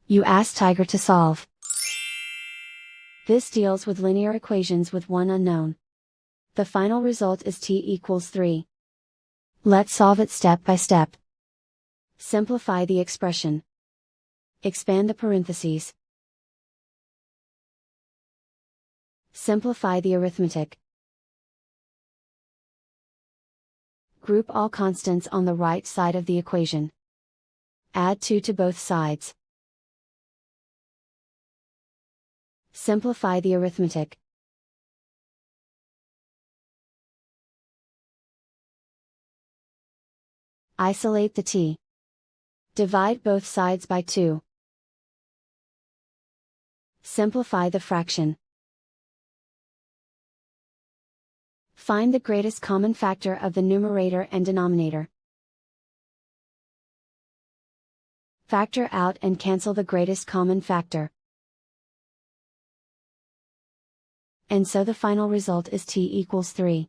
You ask Tiger to solve. This deals with linear equations with one unknown. The final result is t equals 3. Let's solve it step by step. Simplify the expression. Expand the parentheses. Simplify the arithmetic. Group all constants on the right side of the equation. Add 2 to both sides. Simplify the arithmetic. Isolate the t. Divide both sides by 2. Simplify the fraction. Find the greatest common factor of the numerator and denominator. Factor out and cancel the greatest common factor. And so the final result is t equals 3.